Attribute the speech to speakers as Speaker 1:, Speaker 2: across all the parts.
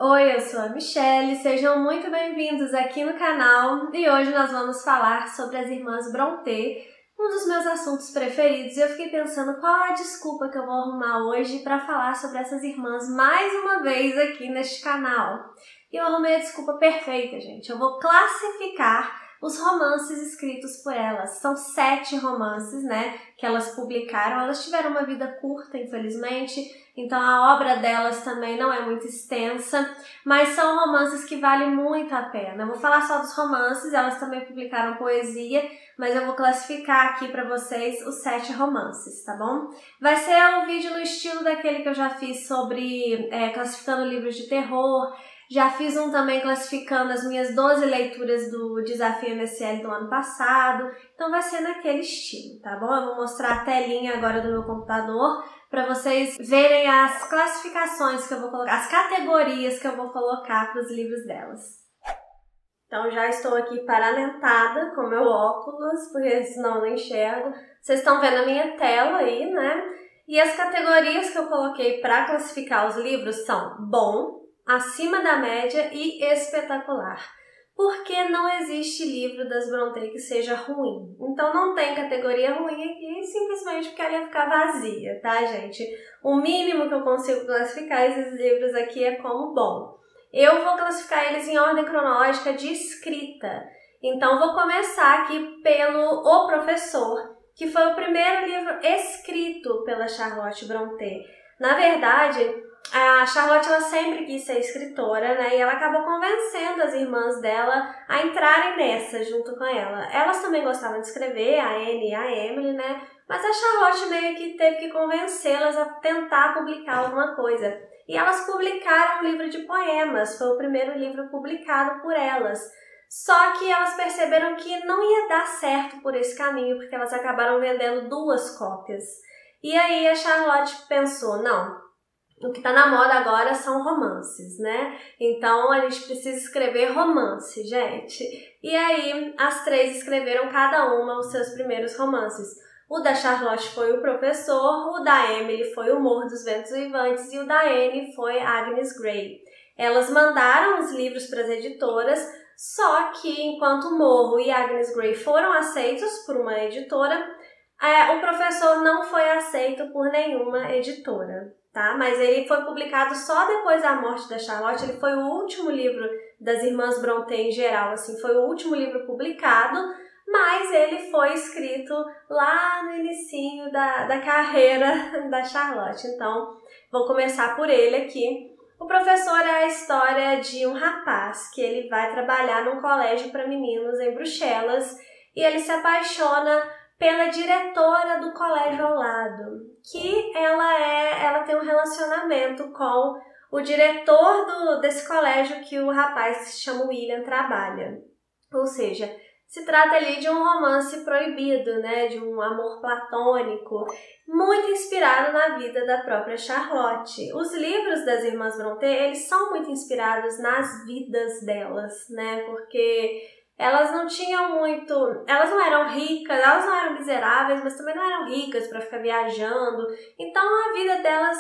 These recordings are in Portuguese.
Speaker 1: Oi, eu sou a Michelle, sejam muito bem-vindos aqui no canal e hoje nós vamos falar sobre as irmãs Brontë, um dos meus assuntos preferidos, e eu fiquei pensando qual é a desculpa que eu vou arrumar hoje para falar sobre essas irmãs mais uma vez aqui neste canal. E eu arrumei a desculpa perfeita, gente. Eu vou classificar os romances escritos por elas. São 7 romances, né, que elas publicaram. Elas tiveram uma vida curta, infelizmente, então a obra delas também não é muito extensa, mas são romances que valem muito a pena. Eu vou falar só dos romances, elas também publicaram poesia, mas eu vou classificar aqui para vocês os 7 romances, tá bom? Vai ser um vídeo no estilo daquele que eu já fiz sobre classificando livros de terror. Já fiz um também classificando as minhas 12 leituras do Desafio MSL do ano passado. Então vai ser naquele estilo, tá bom? Eu vou mostrar a telinha agora do meu computador para vocês verem as classificações que eu vou colocar, as categorias que eu vou colocar para os livros delas. Então já estou aqui paramentada com meu óculos, porque senão eu não enxergo. Vocês estão vendo a minha tela aí, né? E as categorias que eu coloquei para classificar os livros são bom, acima da média e espetacular. Porque não existe livro das Brontë que seja ruim. Então não tem categoria ruim aqui, simplesmente porque ela ia ficar vazia, tá, gente? O mínimo que eu consigo classificar esses livros aqui é como bom. Eu vou classificar eles em ordem cronológica de escrita. Então vou começar aqui pelo O Professor, que foi o primeiro livro escrito pela Charlotte Brontë. Na verdade, a Charlotte ela sempre quis ser escritora, né? E ela acabou convencendo as irmãs dela a entrarem nessa junto com ela. Elas também gostavam de escrever, a Anne e a Emily, né? Mas a Charlotte meio que teve que convencê-las a tentar publicar alguma coisa. E elas publicaram um livro de poemas, foi o primeiro livro publicado por elas. Só que elas perceberam que não ia dar certo por esse caminho, porque elas acabaram vendendo 2 cópias. E aí a Charlotte pensou, não, o que está na moda agora são romances, né? Então a gente precisa escrever romance, gente. E aí as 3 escreveram cada uma os seus primeiros romances. O da Charlotte foi O Professor, o da Emily foi O Morro dos Ventos Uivantes e o da Anne foi Agnes Grey. Elas mandaram os livros para as editoras, só que enquanto O Morro e Agnes Grey foram aceitos por uma editora, O Professor não foi aceito por nenhuma editora, tá? Mas ele foi publicado só depois da morte da Charlotte. Ele foi o último livro das irmãs Brontë em geral, assim, foi o último livro publicado, mas ele foi escrito lá no inicinho da carreira da Charlotte. Então, vou começar por ele aqui. O Professor é a história de um rapaz que ele vai trabalhar num colégio para meninos em Bruxelas e ele se apaixona pela diretora do colégio ao lado, que ela tem um relacionamento com o diretor desse colégio que o rapaz que se chama William trabalha. Ou seja, se trata ali de um romance proibido, né, de um amor platônico, muito inspirado na vida da própria Charlotte. Os livros das irmãs Brontë, eles são muito inspirados nas vidas delas, né, porque elas não tinham muito, elas não eram ricas, elas não eram miseráveis, mas também não eram ricas para ficar viajando. Então a vida delas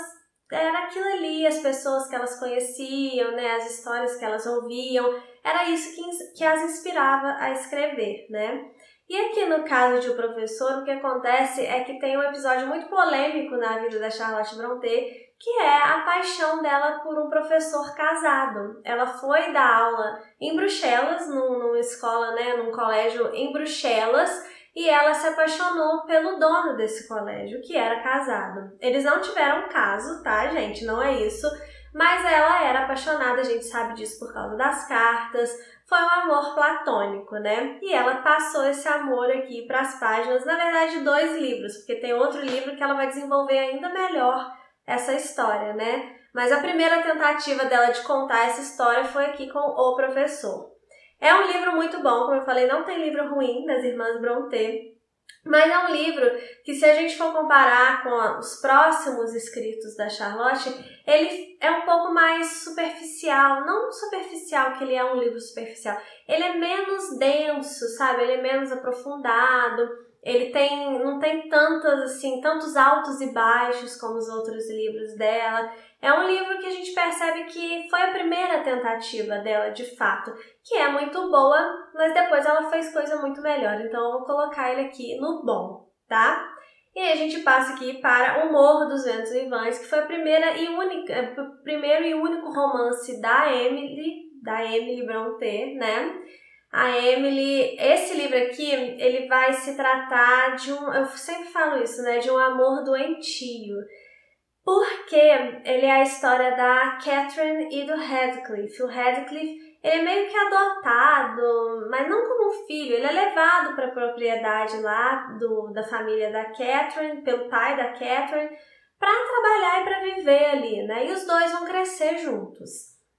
Speaker 1: era aquilo ali, as pessoas que elas conheciam, né, as histórias que elas ouviam, era isso que as inspirava a escrever, né? E aqui no caso de O Professor, o que acontece é que tem um episódio muito polêmico na vida da Charlotte Brontë, que é a paixão dela por um professor casado. Ela foi dar aula em Bruxelas, numa escola, né, num colégio em Bruxelas, e ela se apaixonou pelo dono desse colégio, que era casado. Eles não tiveram caso, tá, gente? Não é isso. Mas ela era apaixonada, a gente sabe disso por causa das cartas. Foi um amor platônico, né? E ela passou esse amor aqui para as páginas, na verdade, 2 livros, porque tem outro livro que ela vai desenvolver ainda melhor essa história, né? Mas a primeira tentativa dela de contar essa história foi aqui com O Professor. É um livro muito bom, como eu falei, não tem livro ruim das irmãs Brontë, mas é um livro que, se a gente for comparar com os próximos escritos da Charlotte, ele é um pouco mais superficial. Não superficial que ele é um livro superficial, ele é menos denso, sabe? Ele é menos aprofundado. não tem tantos altos e baixos como os outros livros dela. É um livro que a gente percebe que foi a primeira tentativa dela, de fato, que é muito boa, mas depois ela fez coisa muito melhor. Então eu vou colocar ele aqui no bom, tá? E aí a gente passa aqui para O Morro dos Ventos Uivantes, que foi o primeiro e único romance da Emily Brontë, né? A Emily, esse livro aqui, ele vai se tratar de eu sempre falo isso, né, de um amor doentio, porque ele é a história da Catherine e do Heathcliff. O Heathcliff, ele é meio que adotado, mas não como filho, ele é levado para a propriedade lá da família da Catherine, pelo pai da Catherine, para trabalhar e para viver ali, né, e os dois vão crescer juntos.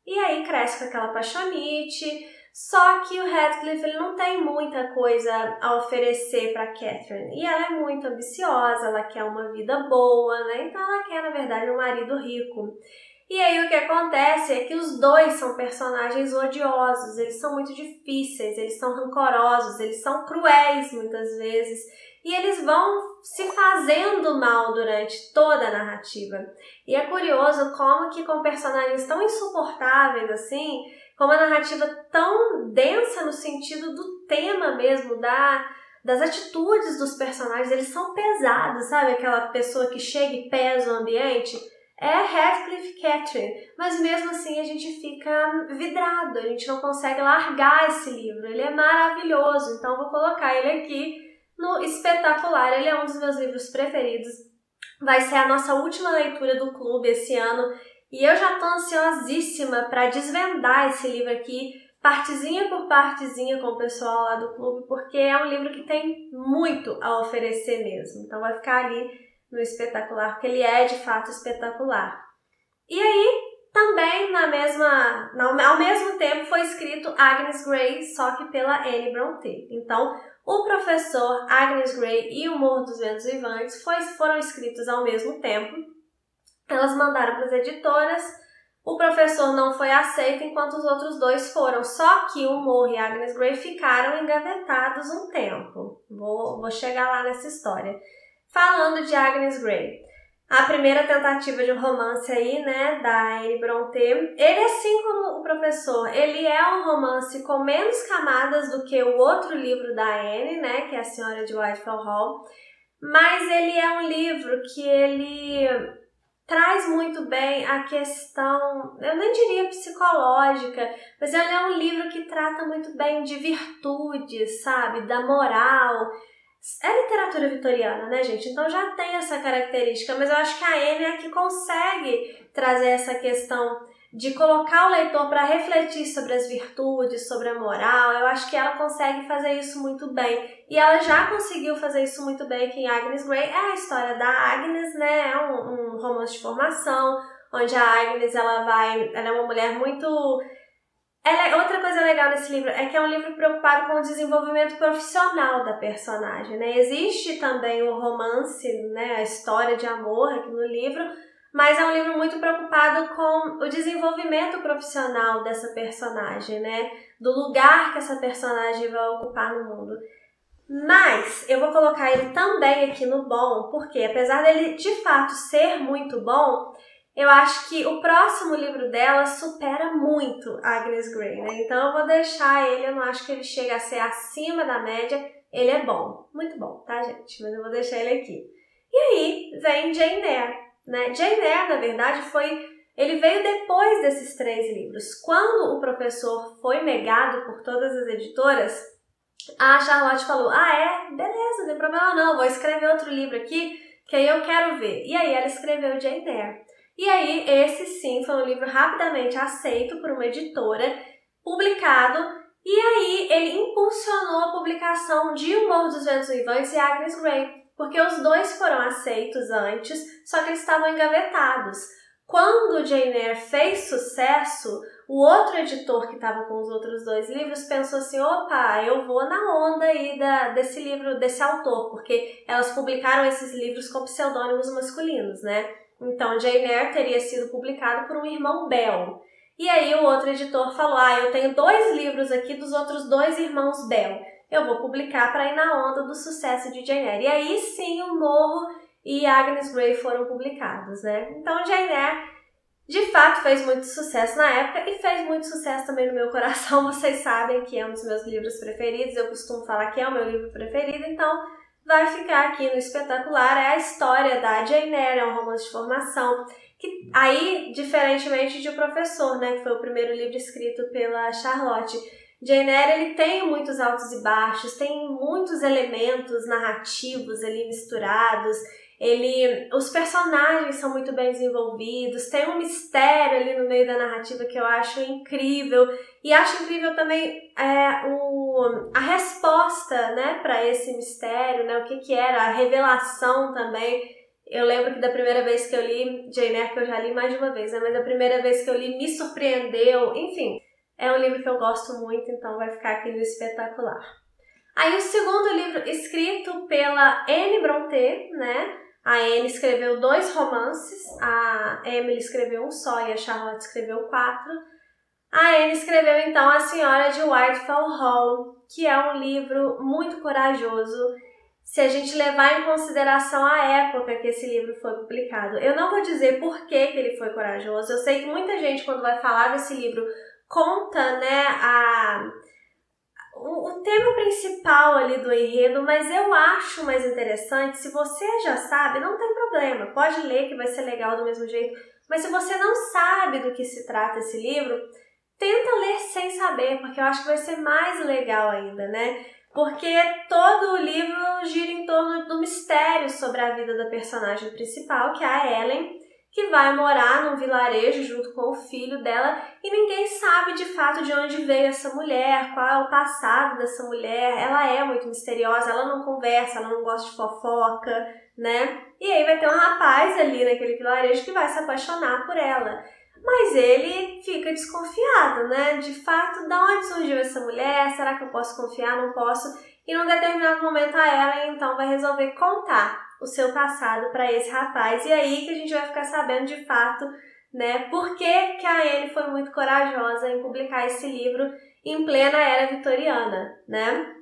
Speaker 1: E aí cresce com aquela paixonite. Só que o Heathcliff, ele não tem muita coisa a oferecer para Catherine. E ela é muito ambiciosa, ela quer uma vida boa, né? Então ela quer, na verdade, um marido rico. E aí o que acontece é que os dois são personagens odiosos, eles são muito difíceis, eles são rancorosos, eles são cruéis muitas vezes. E eles vão se fazendo mal durante toda a narrativa. E é curioso como que com personagens tão insuportáveis assim, com uma narrativa tão densa no sentido do tema mesmo, das atitudes dos personagens, eles são pesados, sabe? Aquela pessoa que chega e pesa o ambiente. É Heathcliff e Catherine, mas mesmo assim a gente fica vidrado, a gente não consegue largar esse livro, ele é maravilhoso, então vou colocar ele aqui no espetacular, ele é um dos meus livros preferidos, vai ser a nossa última leitura do clube esse ano, e eu já tô ansiosíssima para desvendar esse livro aqui, partezinha por partezinha com o pessoal lá do clube, porque é um livro que tem muito a oferecer mesmo, então vai ficar ali no espetacular, porque ele é de fato espetacular. E aí, também ao mesmo tempo foi escrito Agnes Grey, só que pela Anne Brontë. Então, o professor, Agnes Grey e O Morro dos Ventos Uivantes foram escritos ao mesmo tempo. Elas mandaram para as editoras, o professor não foi aceito enquanto os outros dois foram, só que O Morro e Agnes Grey ficaram engavetados um tempo. Vou chegar lá nessa história. Falando de Agnes Grey, a primeira tentativa de um romance aí, né, da Anne Brontë, ele, assim como o professor, ele é um romance com menos camadas do que o outro livro da Anne, né, que é A Senhora de Whitefell Hall, mas ele é um livro que ele traz muito bem a questão, eu nem diria psicológica, mas ele é um livro que trata muito bem de virtudes, sabe, da moral. É literatura vitoriana, né, gente? Então já tem essa característica, mas eu acho que a Anne é a que consegue trazer essa questão de colocar o leitor para refletir sobre as virtudes, sobre a moral. Eu acho que ela consegue fazer isso muito bem. E ela já conseguiu fazer isso muito bem aqui em Agnes Grey. É a história da Agnes, né? É um romance de formação, onde a Agnes ela é uma mulher muito... Outra coisa legal nesse livro é que é um livro preocupado com o desenvolvimento profissional da personagem, né? Existe também o romance, né, a história de amor aqui no livro, mas é um livro muito preocupado com o desenvolvimento profissional dessa personagem, né? Do lugar que essa personagem vai ocupar no mundo. Mas eu vou colocar ele também aqui no bom, porque apesar dele de fato ser muito bom, eu acho que o próximo livro dela supera muito Agnes Grey, né? Então eu vou deixar ele, eu não acho que ele chega a ser acima da média, ele é bom, muito bom, tá, gente? Mas eu vou deixar ele aqui. E aí vem Jane Eyre, né? Jane Eyre, na verdade, ele veio depois desses 3 livros. Quando o professor foi negado por todas as editoras, a Charlotte falou, beleza, não tem problema não, vou escrever outro livro aqui, que aí eu quero ver. E aí ela escreveu Jane Eyre. E aí, esse sim foi um livro rapidamente aceito por uma editora, publicado, e aí ele impulsionou a publicação de O Morro dos Ventos Uivantes e Agnes Grey, porque os dois foram aceitos antes, só que eles estavam engavetados. Quando Jane Eyre fez sucesso, o outro editor que estava com os outros 2 livros pensou assim, opa, eu vou na onda aí desse livro, desse autor, porque elas publicaram esses livros com pseudônimos masculinos, né? Então, Jane Eyre teria sido publicado por um irmão Bell. E aí o outro editor falou, eu tenho 2 livros aqui dos outros 2 irmãos Bell. eu vou publicar para ir na onda do sucesso de Jane Eyre. E aí sim o Morro e Agnes Grey foram publicados, né? Então Jane Eyre de fato fez muito sucesso na época e fez muito sucesso também no meu coração. Vocês sabem que é um dos meus livros preferidos, eu costumo falar que é o meu livro preferido, então vai ficar aqui no espetacular. É a história da Jane Eyre, é um romance de formação, que aí, diferentemente de O Professor, né, que foi o primeiro livro escrito pela Charlotte, Jane Eyre ele tem muitos altos e baixos, tem muitos elementos narrativos ali misturados, os personagens são muito bem desenvolvidos, tem um mistério ali no meio da narrativa que eu acho incrível, e acho incrível também a resposta, né, para esse mistério, né, o que era, a revelação também. Eu lembro que da primeira vez que eu li Jane Eyre, que eu já li mais de uma vez, né, mas da primeira vez que eu li me surpreendeu, enfim, é um livro que eu gosto muito, então vai ficar aqui no espetacular. Aí o segundo livro escrito pela Anne Brontë, né, a Anne escreveu 2 romances, a Emily escreveu um só e a Charlotte escreveu 4. A Anne escreveu então A Senhora de Whitefell Hall, que é um livro muito corajoso, se a gente levar em consideração a época que esse livro foi publicado. Eu não vou dizer por que ele foi corajoso, eu sei que muita gente quando vai falar desse livro conta, né, o tema principal ali do enredo, mas eu acho mais interessante, se você já sabe, não tem problema, pode ler que vai ser legal do mesmo jeito, mas se você não sabe do que se trata esse livro, tenta ler sem saber, porque eu acho que vai ser mais legal ainda, né? Porque todo o livro gira em torno do mistério sobre a vida da personagem principal, que é a Ellen, que vai morar num vilarejo junto com o filho dela e ninguém sabe de fato de onde veio essa mulher, qual é o passado dessa mulher. Ela é muito misteriosa, ela não conversa, ela não gosta de fofoca, né? E aí vai ter um rapaz ali naquele vilarejo que vai se apaixonar por ela. Mas ele fica desconfiado, né? De fato, de onde surgiu essa mulher? Será que eu posso confiar? Não posso. E num determinado momento a Ellen então vai resolver contar o seu passado para esse rapaz. E aí que a gente vai ficar sabendo de fato, né, por que a Anne foi muito corajosa em publicar esse livro em plena era vitoriana, né?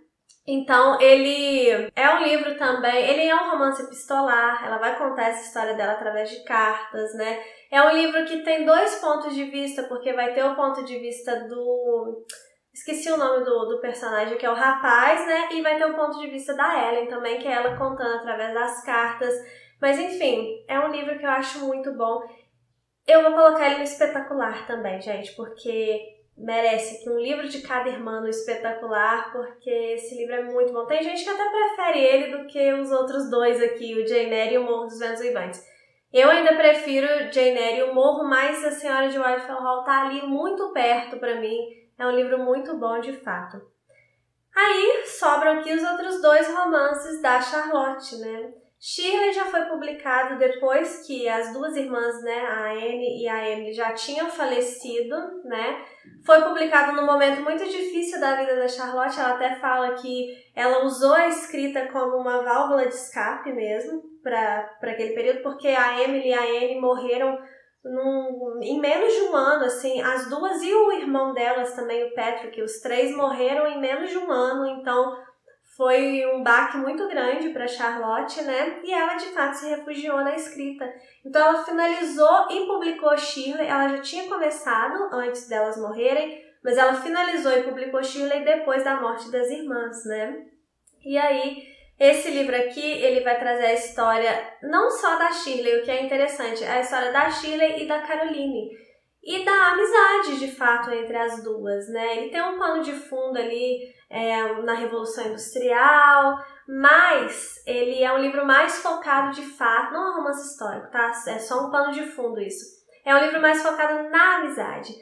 Speaker 1: Então, ele é um livro também, ele é um romance epistolar, ela vai contar essa história dela através de cartas, né? É um livro que tem 2 pontos de vista, porque vai ter o ponto de vista do... Esqueci o nome do personagem, que é o rapaz, né? E vai ter o ponto de vista da Ellen também, que é ela contando através das cartas. Mas, enfim, é um livro que eu acho muito bom. Eu vou colocar ele no espetacular também, gente, porque merece que um livro de cada irmã no espetacular, porque esse livro é muito bom. Tem gente que até prefere ele do que os outros 2 aqui, o Jane Eyre e o Morro dos Ventos Uivantes. Eu ainda prefiro Jane Eyre e o Morro, mas A Senhora de Whitefell Hall tá ali muito perto pra mim. É um livro muito bom, de fato. Aí, sobram aqui os outros 2 romances da Charlotte, né? Shirley já foi publicado depois que as 2 irmãs, né, a Anne e a Emily, já tinham falecido, né? Foi publicado num momento muito difícil da vida da Charlotte. Ela até fala que ela usou a escrita como uma válvula de escape mesmo para aquele período, porque a Emily e a Anne morreram em menos de um ano, assim, as 2 e o irmão delas também, o Patrick, os 3 morreram em menos de um ano, então foi um baque muito grande para Charlotte, né? E ela de fato se refugiou na escrita. Então ela finalizou e publicou Shirley. Ela já tinha começado antes delas morrerem, mas ela finalizou e publicou Shirley depois da morte das irmãs, né? E aí, esse livro aqui, ele vai trazer a história não só da Shirley, o que é interessante, é a história da Shirley e da Caroline. E da amizade, de fato, entre as 2, né? Ele tem um pano de fundo ali na Revolução Industrial, mas ele é um livro mais focado, de fato, não é um romance histórico, tá? É só um pano de fundo isso. É um livro mais focado na amizade.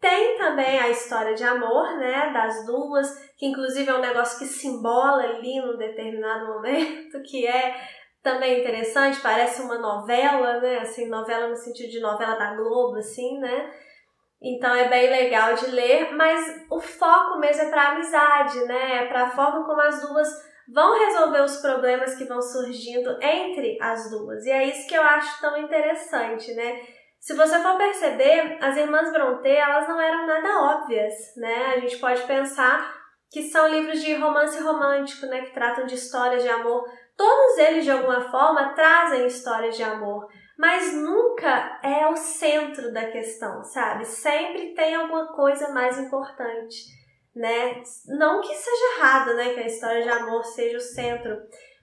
Speaker 1: Tem também a história de amor, né, das 2, que inclusive é um negócio que se embola ali num determinado momento, que é também interessante, parece uma novela, né, assim, novela no sentido de novela da Globo, assim, né, então é bem legal de ler, mas o foco mesmo é para amizade, né, é para a forma como as 2 vão resolver os problemas que vão surgindo entre as 2, e é isso que eu acho tão interessante, né. Se você for perceber, as irmãs Brontë, elas não eram nada óbvias, né? A gente pode pensar que são livros de romance romântico, né, que tratam de histórias de amor. Todos eles, de alguma forma, trazem histórias de amor, mas nunca é o centro da questão, sabe? Sempre tem alguma coisa mais importante, né? Não que seja errado, né, que a história de amor seja o centro,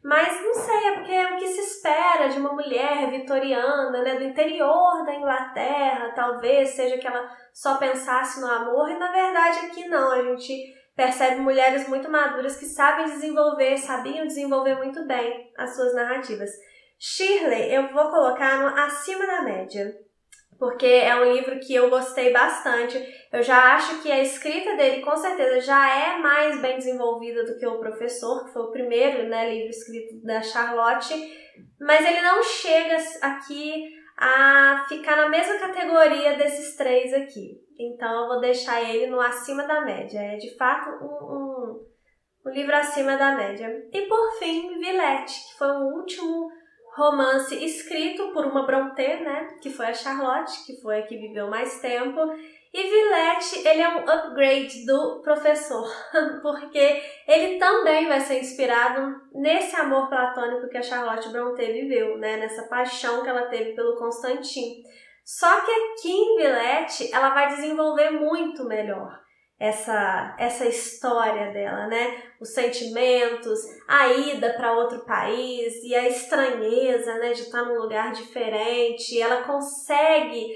Speaker 1: mas não sei, é porque é o que se espera de uma mulher vitoriana, né, do interior da Inglaterra, talvez seja que ela só pensasse no amor, e na verdade aqui não, a gente percebe mulheres muito maduras que sabiam desenvolver muito bem as suas narrativas. Shirley, eu vou colocar no acima da média, porque é um livro que eu gostei bastante. Eu já acho que a escrita dele, com certeza, já é mais bem desenvolvida do que O Professor, que foi o primeiro, né, livro escrito da Charlotte, mas ele não chega aqui a ficar na mesma categoria desses três aqui. Então eu vou deixar ele no acima da média. É de fato um livro acima da média. E por fim, Villette, que foi o último romance escrito por uma Brontë, né? Que foi a Charlotte, que foi a que viveu mais tempo. E Villette, ele é um upgrade do Professor, porque ele também vai ser inspirado nesse amor platônico que a Charlotte Brontë viveu, né? Nessa paixão que ela teve pelo Constantin. Só que aqui em Villette, ela vai desenvolver muito melhor essa história dela, né? Os sentimentos, a ida para outro país e a estranheza, né, de estar num lugar diferente. Ela consegue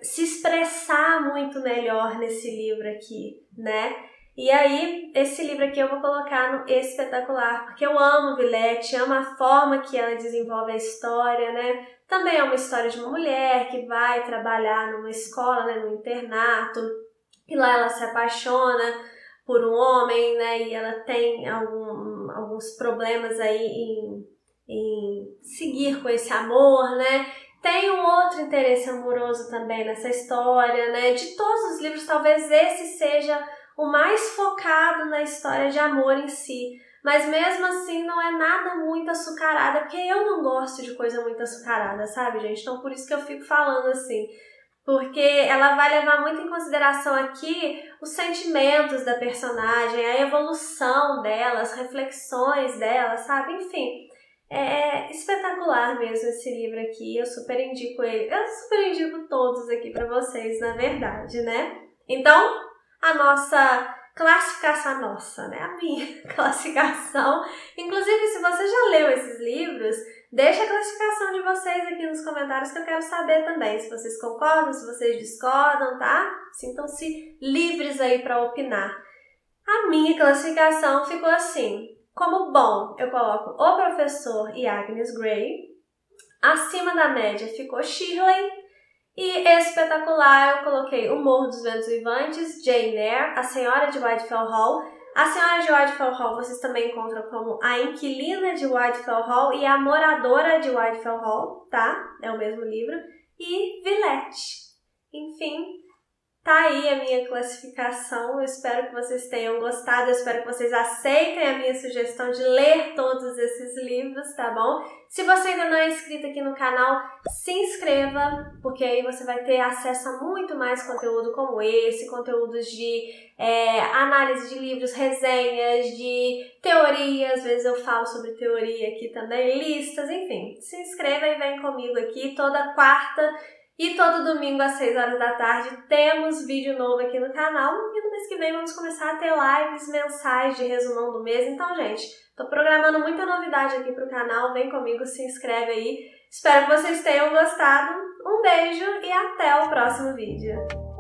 Speaker 1: se expressar muito melhor nesse livro aqui, né? E aí, esse livro aqui eu vou colocar no espetacular, porque eu amo Villette, amo a forma que ela desenvolve a história, né? Também é uma história de uma mulher que vai trabalhar numa escola, né, num internato, e lá ela se apaixona por um homem, né, e ela tem alguns problemas aí em seguir com esse amor, né? Tem um outro interesse amoroso também nessa história, né? De todos os livros, talvez esse seja o mais focado na história de amor em si. Mas mesmo assim não é nada muito açucarada, porque eu não gosto de coisa muito açucarada, sabe, gente? Então por isso que eu fico falando assim. Porque ela vai levar muito em consideração aqui os sentimentos da personagem, a evolução dela, as reflexões dela, sabe? Enfim, é espetacular mesmo esse livro aqui, eu super indico ele. Eu super indico todos aqui pra vocês, na verdade, né? Então, a nossa classificação, né? A minha classificação. Inclusive, se você já leu esses livros, deixa a classificação de vocês aqui nos comentários que eu quero saber também. Se vocês concordam, se vocês discordam, tá? Sintam-se livres aí para opinar. A minha classificação ficou assim. Como bom, eu coloco O Professor e Agnes Grey. Acima da média ficou Shirley. E espetacular, eu coloquei O Morro dos Ventos Vivantes, Jane Eyre, A Senhora de Whitefell Hall. A Senhora de Whitefell Hall vocês também encontram como A Inquilina de Whitefell Hall e A Moradora de Whitefell Hall, tá? É o mesmo livro. E Villette. Enfim, tá aí a minha classificação. Eu espero que vocês tenham gostado, eu espero que vocês aceitem a minha sugestão de ler todos esses livros, tá bom? Se você ainda não é inscrito aqui no canal, se inscreva, porque aí você vai ter acesso a muito mais conteúdo como esse, conteúdos de análise de livros, resenhas, de teoria, às vezes eu falo sobre teoria aqui também, listas, enfim. Se inscreva e vem comigo aqui toda quarta e todo domingo às 6 horas da tarde temos vídeo novo aqui no canal e no mês que vem vamos começar a ter lives mensais de resumão do mês. Então, gente, tô programando muita novidade aqui pro canal, vem comigo, se inscreve aí. Espero que vocês tenham gostado. Um beijo e até o próximo vídeo.